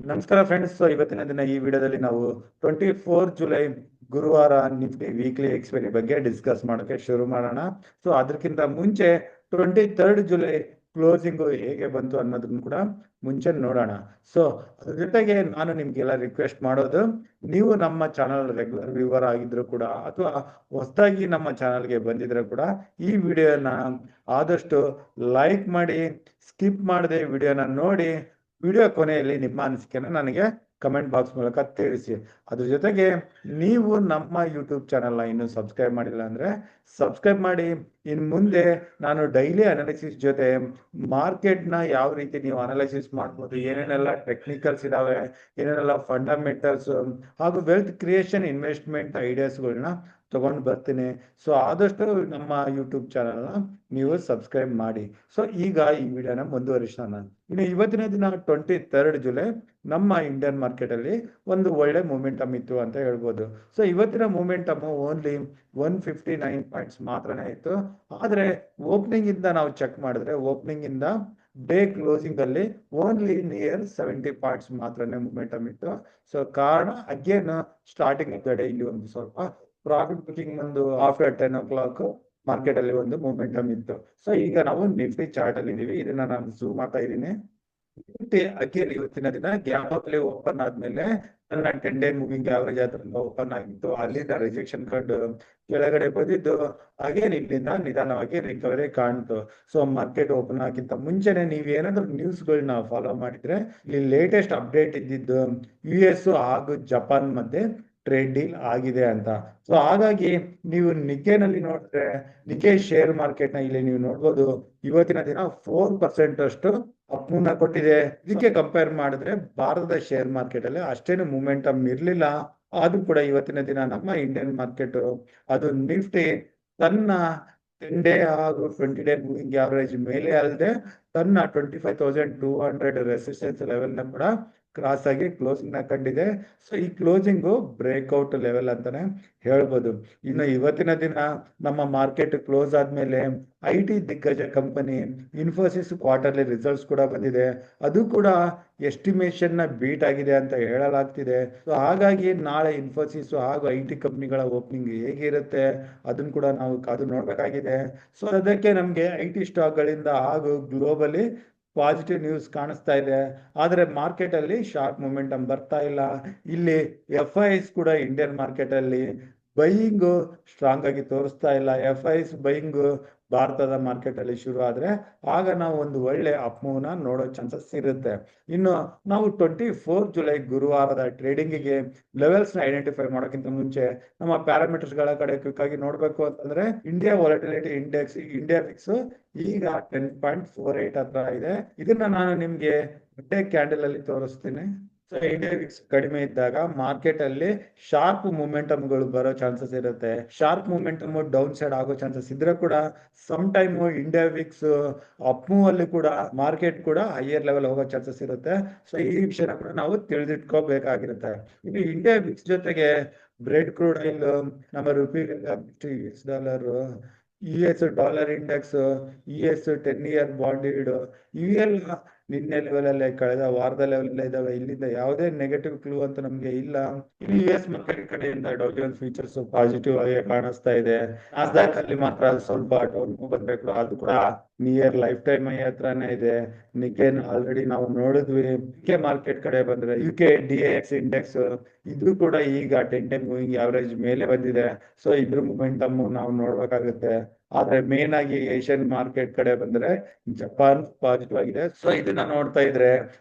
ನಮಸ್ಕಾರ ಫ್ರೆಂಡ್ಸ್. ಇವತ್ತಿನ ದಿನ ಈ ವಿಡಿಯೋದಲ್ಲಿ ನಾವು 24 ಜುಲೈ ಗುರುವಾರ ನಿಫ್ಟಿ ವೀಕ್ಲಿ ಎಕ್ಸ್ಪೈರಿ ಬಗ್ಗೆ ಡಿಸ್ಕಸ್ ಮಾಡೋಕೆ ಶುರು ಮಾಡೋಣ. ಸೊ ಅದಕ್ಕಿಂತ ಮುಂಚೆ 23 ಜುಲೈ ಕ್ಲೋಸಿಂಗ್ ಹೇಗೆ ಬಂತು ಅನ್ನೋದನ್ನ ಕೂಡ ಮುಂಚೆ ನೋಡೋಣ. ಸೊ ಅದ್ರ ಜೊತೆಗೆ ನಾನು ನಿಮ್ಗೆಲ್ಲ ರಿಕ್ವೆಸ್ಟ್ ಮಾಡೋದು, ನೀವು ನಮ್ಮ ಚಾನಲ್ ರೆಗ್ಯುಲರ್ ವ್ಯೂವರ್ ಆಗಿದ್ರು ಕೂಡ ಅಥವಾ ಹೊಸದಾಗಿ ನಮ್ಮ ಚಾನಲ್ಗೆ ಬಂದಿದ್ರೆ ಕೂಡ ಈ ವಿಡಿಯೋನ ಆದಷ್ಟು ಲೈಕ್ ಮಾಡಿ, ಸ್ಕಿಪ್ ಮಾಡದೆ ವಿಡಿಯೋನ ನೋಡಿ ವಿಡಿಯೋ ಕೊನೆಯಲ್ಲಿ ನಿಮ್ಮ ಅನಿಸಿಕೆನ ನನಗೆ ಕಮೆಂಟ್ ಬಾಕ್ಸ್ ಮೂಲಕ ತಿಳಿಸಿ. ಅದ್ರ ಜೊತೆಗೆ ನೀವು ನಮ್ಮ ಯೂಟ್ಯೂಬ್ ಚಾನಲ್ನ ಇನ್ನೂ ಸಬ್ಸ್ಕ್ರೈಬ್ ಮಾಡಿಲ್ಲ ಅಂದ್ರೆ ಸಬ್ಸ್ಕ್ರೈಬ್ ಮಾಡಿ. ಇನ್ನು ಮುಂದೆ ನಾನು ಡೈಲಿ ಅನಾಲಿಸಿಸ್ ಜೊತೆ ಮಾರ್ಕೆಟ್ನ ಯಾವ ರೀತಿ ನೀವು ಅನಾಲಿಸಿಸ್ ಮಾಡ್ಬೋದು, ಏನೇನೆಲ್ಲ ಟೆಕ್ನಿಕಲ್ಸ್ ಇದಾವೆ, ಏನೇನೆಲ್ಲ ಫಂಡಮೆಂಟಲ್ಸ್ ಹಾಗೂ ವೆಲ್ತ್ ಕ್ರಿಯೇಷನ್ ಇನ್ವೆಸ್ಟ್ಮೆಂಟ್ ಐಡಿಯಾಸ್ಗಳನ್ನ ತಗೊಂಡು ಬರ್ತೀನಿ. ಸೊ ಆದಷ್ಟು ನಮ್ಮ ಯೂಟ್ಯೂಬ್ ಚಾನಲ್ನ ನೀವು ಸಬ್ಸ್ಕ್ರೈಬ್ ಮಾಡಿ. ಸೊ ಈಗ ಈ ವಿಡಿಯೋನ ಮುಂದುವರಿಸೋಣ. ಇನ್ನು ಇವತ್ತಿನ ದಿನ 23 ಜುಲೈ ನಮ್ಮ ಇಂಡಿಯನ್ ಮಾರ್ಕೆಟ್ ಅಲ್ಲಿ ಒಂದು ಒಳ್ಳೆ ಮೂಮೆಂಟಮ್ ಇತ್ತು ಅಂತ ಹೇಳ್ಬೋದು. ಸೊ ಇವತ್ತಿನ ಮೂಮೆಂಟಮ್ ಓನ್ಲಿ 159 ಪಾಯಿಂಟ್ಸ್ ಮಾತ್ರನೇ ಇತ್ತು. ಆದ್ರೆ ಓಪನಿಂಗ್ ಇಂದ ನಾವು ಚೆಕ್ ಮಾಡಿದ್ರೆ ಓಪನಿಂಗ್ ಇಂದ ಡೇ ಕ್ಲೋಸಿಂಗ್ ಅಲ್ಲಿ ಓನ್ಲಿ ನಿಯರ್ 70 ಪಾಯಿಂಟ್ಸ್ ಮಾತ್ರನೇ ಮೂಮೆಂಟಮ್ ಇತ್ತು. ಸೊ ಕಾರಣ again starting of the day ಇಲ್ಲಿ ಒಂದು ಸ್ವಲ್ಪ ಪ್ರಾಫಿಟ್ ಬುಕಿಂಗ್ ಒಂದು ಆಫ್ಟರ್ 10 o'clock ಮಾರ್ಕೆಟ್ ಅಲ್ಲಿ ಒಂದು ಮೂಮೆಂಟಮ್ ಇತ್ತು. ಸೊ ಈಗ ನಾವು ನಿಫ್ಟಿ ಚಾರ್ಟ್ ಅಲ್ಲಿ ಇದೀವಿ. ಇದನ್ನ ನಾನು ಝೂಮ್ ಮಾಡ್ತಾ ಇದ್ದೀನಿ. ಅಗೇನ್ ಇವತ್ತಿನ ದಿನ ಗ್ಯಾಪ್ ಅಪ್ ಅಲ್ಲಿ ಓಪನ್ ಆದ್ಮೇಲೆ ನನ್ನ 10 ಡೇ ಮೂವಿಂಗ್ ಆವರೇಜ್ ಹತ್ರ ಓಪನ್ ಆಗಿತ್ತು. ಅಲ್ಲಿಂದ ರಿಜೆಕ್ಷನ್ ಕಂಡು ಕೆಳಗಡೆ ಬಂದಿದ್ದು ಅಗೇನ್ ಇಲ್ಲಿಂದ ನಿಧಾನವಾಗಿ ರಿಕವರಿ ಕಾಣ್ತು. ಸೊ ಮಾರ್ಕೆಟ್ ಓಪನ್ ಆಗಿಂತ ಮುಂಚೆನೆ ನೀವ್ ಏನಾದ್ರು ನ್ಯೂಸ್ ಗಳನ್ನ ಫಾಲೋ ಮಾಡಿದ್ರೆ ಇಲ್ಲಿ ಲೇಟೆಸ್ಟ್ ಅಪ್ಡೇಟ್ ಇದ್ದಿದ್ದು US ಹಾಗೂ ಜಪಾನ್ ಮಧ್ಯೆ ಟ್ರೇಡ್ ಡೀಲ್ ಆಗಿದೆ ಅಂತ. ಸೊ ಹಾಗಾಗಿ ನೀವು ನಿಕೆನಲ್ಲಿ ನೋಡಿದ್ರೆ ನಿಕೆ ಶೇರ್ ಮಾರ್ಕೆಟ್ ನ ಇಲ್ಲಿ ನೀವು ನೋಡ್ಬೋದು ಇವತ್ತಿನ ದಿನ 4% ಅಷ್ಟು ಅಪ್ಮೂವ್ನ ಕೊಟ್ಟಿದೆ. ಇದಕ್ಕೆ ಕಂಪೇರ್ ಮಾಡಿದ್ರೆ ಭಾರತದ ಶೇರ್ ಮಾರ್ಕೆಟ್ ಅಲ್ಲಿ ಅಷ್ಟೇನು ಮೂಮೆಂಟಮ್ ಇರ್ಲಿಲ್ಲ. ಆದ್ರೂ ಕೂಡ ಇವತ್ತಿನ ದಿನ ನಮ್ಮ ಇಂಡಿಯನ್ ಮಾರ್ಕೆಟ್ ಅದು ನಿಫ್ಟಿ ತನ್ನ 10 ಡೇ ಹಾಗೂ 20 ಡೇ ಮೂವಿಂಗ್ ಆವರೇಜ್ ಮೇಲೆ ಅಲ್ಲದೆ ತನ್ನ 25,200 ರೆಸಿಸ್ಟೆನ್ಸ್ ಲೆವೆಲ್ ನ ಕೂಡ ಕ್ರಾಸ್ ಆಗಿ ಕ್ಲೋಸಿಂಗ್ ನ ಕಂಡಿದೆ. ಸೊ ಈ ಕ್ಲೋಸಿಂಗು ಬ್ರೇಕ್ಔಟ್ ಲೆವೆಲ್ ಅಂತಾನೆ ಹೇಳ್ಬೋದು. ಇನ್ನು ಇವತ್ತಿನ ದಿನ ನಮ್ಮ ಮಾರ್ಕೆಟ್ ಕ್ಲೋಸ್ ಆದ್ಮೇಲೆ IT ದಿಗ್ಗಜ ಕಂಪನಿ ಇನ್ಫೋಸಿಸ್ ಕ್ವಾರ್ಟರ್ಲಿ ರಿಸಲ್ಟ್ಸ್ ಕೂಡ ಬಂದಿದೆ. ಅದು ಕೂಡ ಎಸ್ಟಿಮೇಷನ್ ನ ಬೀಟ್ ಆಗಿದೆ ಅಂತ ಹೇಳಲಾಗ್ತಿದೆ. ಸೊ ಹಾಗಾಗಿ ನಾಳೆ ಇನ್ಫೋಸಿಸ್ ಹಾಗೂ IT ಕಂಪನಿಗಳ ಓಪನಿಂಗ್ ಹೇಗಿರುತ್ತೆ ಅದನ್ನ ಕೂಡ ನಾವು ಕಾದು ನೋಡ್ಬೇಕಾಗಿದೆ. ಸೊ ಅದಕ್ಕೆ ನಮ್ಗೆ IT ಸ್ಟಾಕ್ ಗಳಿಂದ ಹಾಗೂ ಗ್ಲೋಬಲಿ ಪಾಸಿಟಿವ್ ನ್ಯೂಸ್ ಕಾಣಿಸ್ತಾ ಇದೆ. ಆದ್ರೆ ಮಾರ್ಕೆಟ್ ಅಲ್ಲಿ ಶಾರ್ಪ್ ಮೂಮೆಂಟಮ್ ಬರ್ತಾ ಇಲ್ಲ. ಇಲ್ಲಿ FIs ಕೂಡ ಇಂಡಿಯನ್ ಮಾರ್ಕೆಟ್ ಅಲ್ಲಿ ಬೈಯಿಂಗ್ ಸ್ಟ್ರಾಂಗ್ ಆಗಿ ತೋರಿಸ್ತಾ ಇಲ್ಲ. FIs ಬೈಯಿಂಗ್ ಭಾರತದ ಮಾರ್ಕೆಟ್ ಅಲ್ಲಿ ಶುರು ಆದ್ರೆ ಆಗ ನಾವು ಒಂದು ಒಳ್ಳೆ ಅಪ್ಮೂವ್ನ ನೋಡೋ ಚಾನ್ಸಸ್ ಇರುತ್ತೆ. ಇನ್ನು ನಾವು 24 ಜುಲೈ ಗುರುವಾರದ ಟ್ರೇಡಿಂಗಿಗೆ ಲೆವೆಲ್ಸ್ ನ ಐಡೆಂಟಿಫೈ ಮಾಡೋಕ್ಕಿಂತ ಮುಂಚೆ ನಮ್ಮ ಪ್ಯಾರಾಮೀಟರ್ಸ್ ಗಳ ಕಡೆ ಕ್ವಿಕ್ ಆಗಿ ನೋಡ್ಬೇಕು ಅಂತಂದ್ರೆ India volatility index India fix ಈಗ 10.48 ಹತ್ರ ಇದೆ. ಇದನ್ನ ನಾನು ನಿಮ್ಗೆ ಡೇ ಕ್ಯಾಂಡಲ್ ಅಲ್ಲಿ ತೋರಿಸ್ತೀನಿ. ಸೊ ಇಂಡಿಯಾ ಫಿಕ್ಸ್ ಕಡಿಮೆ ಇದ್ದಾಗ ಮಾರ್ಕೆಟ್ ಅಲ್ಲಿ ಶಾರ್ಪ್ ಮೂಮೆಂಟಮ್ಗಳು ಬರೋ ಚಾನ್ಸಸ್ ಇರುತ್ತೆ. ಶಾರ್ಪ್ ಮೂಮೆಂಟಮ್ ಡೌನ್ ಸೈಡ್ ಆಗೋ ಚಾನ್ಸಸ್ ಇದ್ರೆ ಕೂಡ ಸಮ್ ಟೈಮ್ ಇಂಡಿಯಾ ಫಿಕ್ಸ್ ಅಪ್ಮೂವ್ ಅಲ್ಲಿ ಕೂಡ ಮಾರ್ಕೆಟ್ ಕೂಡ ಹೈಯರ್ ಲೆವೆಲ್ ಹೋಗೋ ಚಾನ್ಸಸ್ ಇರುತ್ತೆ. ಸೊ ಈ ವಿಷಯನ ಕೂಡ ನಾವು ತಿಳಿದಿಟ್ಕೋಬೇಕಾಗಿರುತ್ತೆ. ಇನ್ನು ಇಂಡಿಯಾ ಫಿಕ್ಸ್ ಜೊತೆಗೆ ಬ್ರೆಡ್ ಕ್ರೂಡ್ ಆಯಿಲ್, ನಮ್ಮ rupee $US, US dollar index, US 10-year bond yield ಇವೆಲ್ಲ ನಿನ್ನೆ ಲೆವೆಲ್ ಅಲ್ಲೇ ಕಳೆದ ವಾರದ ಲೆವೆಲ್ ಇದಾವೆ. ಇಲ್ಲಿಂದ ಯಾವುದೇ ನೆಗೆಟಿವ್ ಕ್ಲೂ ಅಂತ ನಮ್ಗೆ ಇಲ್ಲ. ಇಲ್ಲಿ US ಮಾರ್ಕೆಟ್ ಕಡೆಯಿಂದ ಡೌ ಜೋನ್ಸ್ ಫೀಚರ್ಸ್ ಪಾಸಿಟಿವ್ ಆಗಿ ಕಾಣಿಸ್ತಾ ಇದೆ. ನಾಸ್ಡಾಕ್ ಅಲ್ಲಿ ಮಾತ್ರ ಸ್ವಲ್ಪ ಡೌನ್ ಬರ್ಬೇಕು, ಅದು ಕೂಡ ನಿಯರ್ ಲೈಫ್ ಟೈಮ್ ಹತ್ರನೇ ಇದೆ. ನಿಕೆನ್ ಆಲ್ರೆಡಿ ನಾವು ನೋಡಿದ್ವಿ. ಯುಕೆ ಮಾರ್ಕೆಟ್ ಕಡೆ ಬಂದ್ರೆ UK DAX ಇಂಡೆಕ್ಸ್ ಇದು ಕೂಡ ಈಗ 10 ಡೇ ಮೂವಿಂಗ್ ಆವರೇಜ್ ಮೇಲೆ ಬಂದಿದೆ. ಸೊ ಇದ್ರ ಮೂಮೆಂಟಮ್ ನಾವು ನೋಡ್ಬೇಕಾಗುತ್ತೆ. ಆದ್ರೆ ಮೇನ್ ಆಗಿ ಏಷ್ಯನ್ ಮಾರ್ಕೆಟ್ ಕಡೆ ಬಂದ್ರೆ ಜಪಾನ್ ಪಾಸಿಟಿವ್ ಆಗಿದೆ. ಸೊ ಇದನ್ನ ನೋಡ್ತಾ ಇದ್ರೆ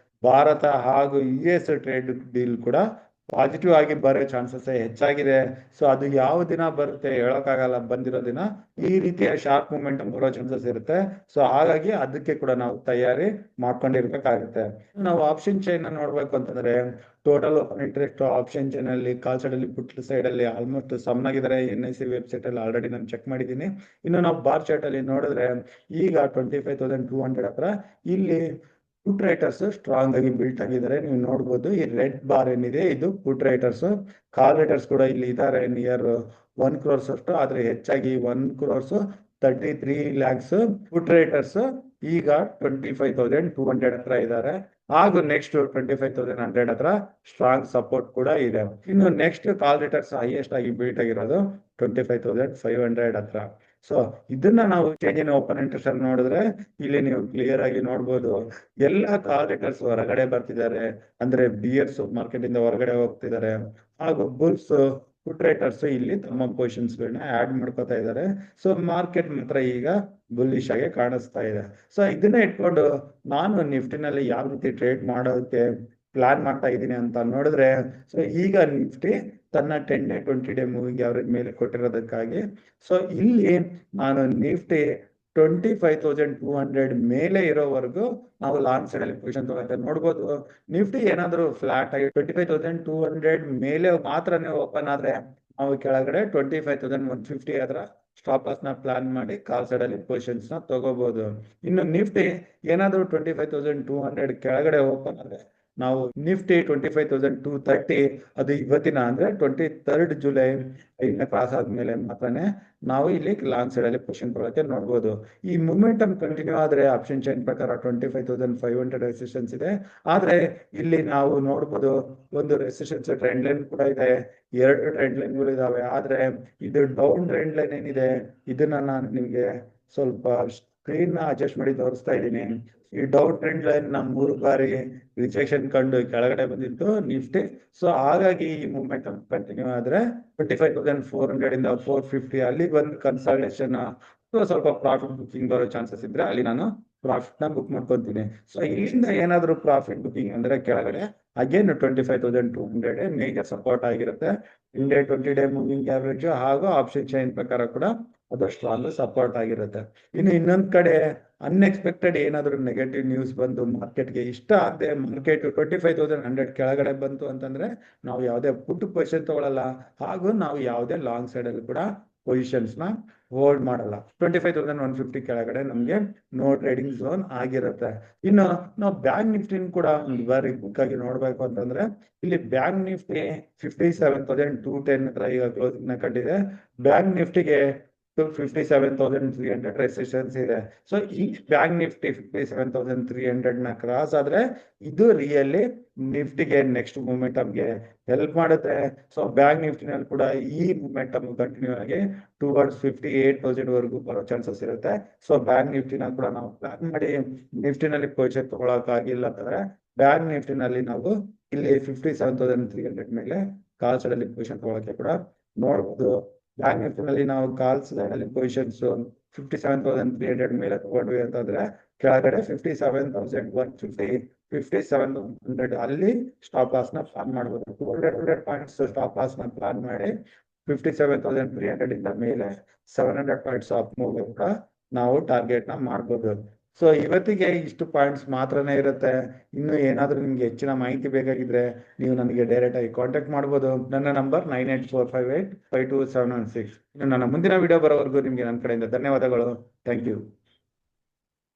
ಭಾರತ ಹಾಗೂ US ಟ್ರೇಡ್ ಡೀಲ್ ಕೂಡ ಪಾಸಿಟಿವ್ ಆಗಿ ಬರೋ ಚಾನ್ಸಸ್ ಹೆಚ್ಚಾಗಿದೆ. ಸೊ ಅದು ಯಾವ ದಿನ ಬರುತ್ತೆ ಹೇಳಕ್ಕಾಗಲ್ಲ. ಬಂದಿರೋ ದಿನ ಈ ರೀತಿಯ ಶಾರ್ಪ್ ಮೂಮೆಂಟಮ್ ಬರೋ ಚಾನ್ಸಸ್ ಇರುತ್ತೆ. ಸೊ ಹಾಗಾಗಿ ಅದಕ್ಕೆ ಕೂಡ ನಾವು ತಯಾರಿ ಮಾಡ್ಕೊಂಡಿರ್ಬೇಕಾಗುತ್ತೆ. ನಾವು ಆಪ್ಷನ್ ಚೈನ್ ನೋಡ್ಬೇಕು ಅಂತಂದ್ರೆ ಟೋಟಲ್ ಇಂಟ್ರೆಸ್ಟ್ ಆಪ್ಷನ್ ಚೈನ್ ಅಲ್ಲಿ ಕಾಲ್ ಸೈಡ್ ಅಲ್ಲಿ ಪುಟ್ ಸೈಡ್ ಅಲ್ಲಿ ಆಲ್ಮೋಸ್ಟ್ ಸಮ್ ಆಗಿದ್ದಾರೆ. NIC ವೆಬ್ಸೈಟ್ ಅಲ್ಲಿ ಆಲ್ರೆಡಿ ನಾನು ಚೆಕ್ ಮಾಡಿದ್ದೀನಿ. ಇನ್ನು ನಾವು ಬಾರ್ ಚಾರ್ಟ್ ಅಲ್ಲಿ ನೋಡಿದ್ರೆ ಈಗ 25,200 ಹತ್ರ ಇಲ್ಲಿ ಪುಟ್ ರೈಟರ್ಸ್ ಸ್ಟ್ರಾಂಗ್ ಆಗಿ ಬಿಲ್ಟ್ ಆಗಿದ್ದಾರೆ. ನೀವು ನೋಡ್ಬೋದು ಈ ರೆಡ್ ಬಾರ್ ಏನಿದೆ ಇದು ಪುಟ್ ರೈಟರ್ಸ್. ಕಾಲ್ ರೈಟರ್ಸ್ ಕೂಡ ಇಲ್ಲಿ ಇದ್ದಾರೆ ನಿಯರ್ 1 crore ಅಷ್ಟು. ಆದ್ರೆ ಹೆಚ್ಚಾಗಿ 1 crore 33 lakhs ಪುಟ್ ರೈಟರ್ಸ್ ಈಗ 25,200 ಹತ್ರ ಇದ್ದಾರೆ. ಹಾಗೂ ನೆಕ್ಸ್ಟ್ 25,100 ಹತ್ರ ಸ್ಟ್ರಾಂಗ್ ಸಪೋರ್ಟ್ ಕೂಡ ಇದೆ. ಇನ್ನು ನೆಕ್ಸ್ಟ್ ಕಾಲ್ ರಿಟರ್ನ್ಸ್ ಹೈಯೆಸ್ಟ್ ಆಗಿ ಬೀಟ್ ಆಗಿರೋದು 25,500 ಹತ್ರ. ಸೊ ಇದನ್ನ ನಾವು ಚೇಂಜ್ ಇನ್ ಓಪನ್ ಇಂಟ್ರೆಸ್ಟ್ ಅಲ್ಲಿ ನೋಡಿದ್ರೆ ಇಲ್ಲಿ ನೀವು ಕ್ಲಿಯರ್ ಆಗಿ ನೋಡ್ಬೋದು, ಎಲ್ಲಾ ಕಾಲ್ ರಿಟರ್ನ್ಸ್ ಹೊರಗಡೆ ಬರ್ತಿದ್ದಾರೆ. ಅಂದ್ರೆ ಬಿಯರ್ಸ್ ಮಾರ್ಕೆಟ್ ಇಂದ ಹೊರಗಡೆ ಹೋಗ್ತಿದ್ದಾರೆ, ಹಾಗೂ ಬುಲ್ಸ್ ಪುಟ್ ರೈಟರ್ಸ್ ಇಲ್ಲಿ ತಮ್ಮ ಪೊಸಿಷನ್ಸ್ ಗಳನ್ನ ಆಡ್ ಮಾಡ್ಕೋತಾ ಇದ್ದಾರೆ. ಸೊ ಮಾರ್ಕೆಟ್ ಮಾತ್ರ ಈಗ ಬುಲ್ಲಿಶ್ ಆಗಿ ಕಾಣಿಸ್ತಾ ಇದೆ. ಸೊ ಇದನ್ನ ಇಟ್ಕೊಂಡು ನಾನು ನಿಫ್ಟಿನಲ್ಲಿ ಯಾವ ರೀತಿ ಟ್ರೇಡ್ ಮಾಡೋದಕ್ಕೆ ಪ್ಲಾನ್ ಮಾಡ್ತಾ ಇದ್ದೀನಿ ಅಂತ ನೋಡಿದ್ರೆ, ಸೊ ಈಗ ನಿಫ್ಟಿ ತನ್ನ 10 ಡೇ 20 ಡೇ ಮೂವಿಂಗ್ ಅವರೇಜ್ ಮೇಲೆ ಕೊಟ್ಟಿರೋದಕ್ಕಾಗಿ ಸೊ ಇಲ್ಲಿ ನಾನು ನಿಫ್ಟಿ 25,200 ಮೇಲೆ ಇರೋವರೆಗೂ ನಾವು ಲಾಂಗ್ ಸೈಡ್ ಅಲ್ಲಿ ಪೊಸಿಷನ್ ತಗೊಳ್ತಾ ನೋಡ್ಬೋದು. ನಿಫ್ಟಿ ಏನಾದ್ರು ಫ್ಲಾಟ್ ಆಗಿ 25,200 ಮೇಲೆ ಮಾತ್ರನೇ ಓಪನ್ ಆದ್ರೆ ನಾವು ಕೆಳಗಡೆ 25,150 ಅದರ ಸ್ಟಾಪ್ ಲಾಸ್ ನ ಪ್ಲಾನ್ ಮಾಡಿ ಕಾಲ್ ಸೈಡ್ ಅಲ್ಲಿ ಪೊಸಿಷನ್ಸ್ ನ ತಗೋಬಹುದು. ಇನ್ನು ನಿಫ್ಟಿ ಏನಾದ್ರು 25,200 ಕೆಳಗಡೆ ಓಪನ್ ಆದ್ರೆ ನಾವು ನಿಫ್ಟಿ 25,230 ಅದು ಇವತ್ತಿನ ಅಂದ್ರೆ 23rd ಜುಲೈ ಕ್ರಾಸ್ ಆದ್ಮೇಲೆ ಮಾತ್ರನೇ ನಾವು ಇಲ್ಲಿ ಲಾಂಗ್ ಸೈಡ್ ಅಲ್ಲಿ ಪೊಸಿಷನ್ ತಗೊಳಕ್ಕೆ ನೋಡ್ಬೋದು. ಈ ಮೂಮೆಂಟಮ್ ಕಂಟಿನ್ಯೂ ಆದ್ರೆ ಆಪ್ಷನ್ ಚೈನ್ ಪ್ರಕಾರ 25,500 ರೆಸಿಸ್ಟೆನ್ಸ್ ಇದೆ. ಆದ್ರೆ ಇಲ್ಲಿ ನಾವು ನೋಡ್ಬೋದು ಒಂದು ರೆಸಿಸ್ಟೆನ್ಸ್ ಟ್ರೆಂಡ್ ಲೈನ್ ಕೂಡ ಇದೆ, 2 ಟ್ರೆಂಡ್ ಲೈನ್ ಗಳು ಇದಾವೆ. ಆದ್ರೆ ಇದು ಡೌನ್ ಟ್ರೆಂಡ್ ಲೈನ್ ಏನಿದೆ ಇದನ್ನ ನಾನು ನಿಮ್ಗೆ ಸ್ವಲ್ಪ ಸ್ಕ್ರೀನ್ ನ ಅಡ್ಜಸ್ಟ್ ಮಾಡಿ ತೋರಿಸ್ತಾ ಇದ್ದೀನಿ. ಈ ಡೌನ್ ಟ್ರೆಂಡ್ ಲೈನ್ ನ 3 ಬಾರಿ ರಿಜೆಕ್ಷನ್ ಕಂಡು ಕೆಳಗಡೆ ಬಂದಿತ್ತು ನಿಫ್ಟಿ. ಸೊ ಹಾಗಾಗಿ ಈ ಮೂಮೆಂಟಮ್ ಕಂಟಿನ್ಯೂ ಆದ್ರೆ 25,400 ಇಂದ 450 ಅಲ್ಲಿ ಬಂದು ಕನ್ಸಲ್ಟೇಷನ್ ಸ್ವಲ್ಪ ಪ್ರಾಫಿಟ್ ಬುಕಿಂಗ್ ಬರೋ ಚಾನ್ಸಸ್ ಇದ್ರೆ ಅಲ್ಲಿ ನಾನು ಪ್ರಾಫಿಟ್ ನ ಬುಕ್ ಮಾಡ್ಕೊಂತೀನಿ. ಸೊ ಇಲ್ಲಿಂದ ಏನಾದ್ರು ಪ್ರಾಫಿಟ್ ಬುಕಿಂಗ್ ಅಂದ್ರೆ ಕೆಳಗಡೆ ಅಗೇನ್ 25,200 ಮೇಜರ್ ಸಪೋರ್ಟ್ ಆಗಿರುತ್ತೆ. 10 ಡೇ 20 ಡೇ ಮೂವಿಂಗ್ ಆವರೇಜ್ ಹಾಗೂ ಆಪ್ಷನ್ ಚೈನ್ ಪ್ರಕಾರ ಕೂಡ ಅದು ಸ್ಟ್ರಾಂಗ್ ಸಪೋರ್ಟ್ ಆಗಿರುತ್ತೆ. ಇನ್ನು ಇನ್ನೊಂದ್ ಕಡೆ ಅನ್ಎಕ್ಸ್ಪೆಕ್ಟೆಡ್ ಏನಾದ್ರು ನೆಗೆಟಿವ್ ನ್ಯೂಸ್ ಬಂದು ಮಾರ್ಕೆಟ್ಗೆ ಇಷ್ಟ ಆಗದೆ ಮಾರ್ಕೆಟ್ 25,100 ಕೆಳಗಡೆ ಬಂತು ಅಂತಂದ್ರೆ ನಾವು ಯಾವುದೇ ಪುಟ್ ಪೊಸಿಷನ್ ತಗೊಳ್ಳಲ್ಲ, ಹಾಗೂ ನಾವು ಯಾವುದೇ ಲಾಂಗ್ ಸೈಡ್ ಅಲ್ಲಿ ಕೂಡ ಪೊಸಿಷನ್ಸ್ ನ ಹೋಲ್ಡ್ ಮಾಡಲ್ಲ. 25,150 ಕೆಳಗಡೆ ನಮ್ಗೆ ನೋ ಟ್ರೇಡಿಂಗ್ ಝೋನ್ ಆಗಿರುತ್ತೆ. ಇನ್ನು ನಾವು ಬ್ಯಾಂಕ್ ನಿಫ್ಟಿನ ಕೂಡ ಒಂದು ಬಾರಿ ಬುಕ್ ಆಗಿ ನೋಡ್ಬೇಕು ಅಂತಂದ್ರೆ ಇಲ್ಲಿ ಬ್ಯಾಂಕ್ ನಿಫ್ಟಿ 57,210 ಹತ್ರ ಈಗ ಕ್ಲೋಸಿಂಗ್ ನ ಕಂಡಿದೆ. ಬ್ಯಾಂಕ್ ನಿಫ್ಟಿಗೆ 57,300 ರೆಸಿಸ್ಟೆನ್ಸ್ ಇದೆ. ಸೊ ಈ ಬ್ಯಾಂಕ್ ನಿಫ್ಟಿ 57,300 ನ ಕ್ರಾಸ್ ಆದ್ರೆ ಇದು ರಿಯಲಿ ನಿಫ್ಟಿಗೆ ನೆಕ್ಸ್ಟ್ ಮೂಮೆಂಟಮ್ಗೆ ಹೆಲ್ಪ್ ಮಾಡುತ್ತೆ. ಸೊ ಬ್ಯಾಂಕ್ ನಿಫ್ಟಿನಲ್ಲಿ ಕೂಡ ಈ ಮೂಮೆಂಟಮ್ ಕಂಟಿನ್ಯೂ ಆಗಿ ಟುವರ್ಡ್ಸ್ 58,000 ವರೆಗೂ ಬರೋ ಚಾನ್ಸಸ್ ಇರುತ್ತೆ. ಸೊ ಬ್ಯಾಂಕ್ ನಿಫ್ಟಿನ ಕೂಡ ನಾವು ಪ್ಲಾನ್ ಮಾಡಿ ನಿಫ್ಟಿನಲ್ಲಿ ಪೊಸಿಷನ್ ತಗೊಳಕ್ ಆಗಿಲ್ಲ ಅಂತಂದ್ರೆ ಬ್ಯಾಂಕ್ ನಿಫ್ಟಿನಲ್ಲಿ ನಾವು ಇಲ್ಲಿ 57,300 ಮೇಲೆ ಕಾಲ್ ಸೈಡ್ ಅಲ್ಲಿ ಪೊಸಿಷನ್ ತಗೊಳಕ್ಕೆ ಕೂಡ ನೋಡ್ಬೋದು. ಬ್ಯಾಂಕ್ ನಿಫ್ಟಿನಲ್ಲಿ ನಾವು ಕಾಲ್ ಸೈಡ್ ಅಲ್ಲಿ ಪೊಸಿಷನ್ಸ್ 57,300 ಮೇಲೆ ತಗೊಂಡ್ವಿ ಅಂತಂದ್ರೆ ಕೆಳಗಡೆ 57,150 57,100 ಅಲ್ಲಿ ಸ್ಟಾಪ್ ಲಾಸ್ ನ ಪ್ಲಾನ್ ಮಾಡಬಹುದು. 200 ಪಾಯಿಂಟ್ಸ್ ಸ್ಟಾಪ್ ಲಾಸ್ ನ ಪ್ಲಾನ್ ಮಾಡಿ 57,300 ಇಂದ ಮೇಲೆ 700 ಪಾಯಿಂಟ್ಸ್ ಆಫ್ ಮೂವ್ ಕೂಡ ನಾವು ಟಾರ್ಗೆಟ್ ನ ಮಾಡ್ಬೋದು. ಸೊ ಇವತ್ತಿಗೆ ಇಷ್ಟು ಪಾಯಿಂಟ್ಸ್ ಮಾತ್ರನೇ ಇರುತ್ತೆ. ಇನ್ನು ಏನಾದ್ರೂ ನಿಮ್ಗೆ ಹೆಚ್ಚಿನ ಮಾಹಿತಿ ಬೇಕಾಗಿದ್ರೆ ನೀವು ನನಗೆ ಡೈರೆಕ್ಟ್ ಆಗಿ ಕಾಂಟ್ಯಾಕ್ಟ್ ಮಾಡ್ಬೋದು. ನನ್ನ ನಂಬರ್ 9845852716. ಇನ್ನು ನನ್ನ ಮುಂದಿನ ವಿಡಿಯೋ ಬರೋವರೆಗೂ ನಿಮ್ಗೆ ನನ್ನ ಕಡೆಯಿಂದ ಧನ್ಯವಾದಗಳು. Thank you.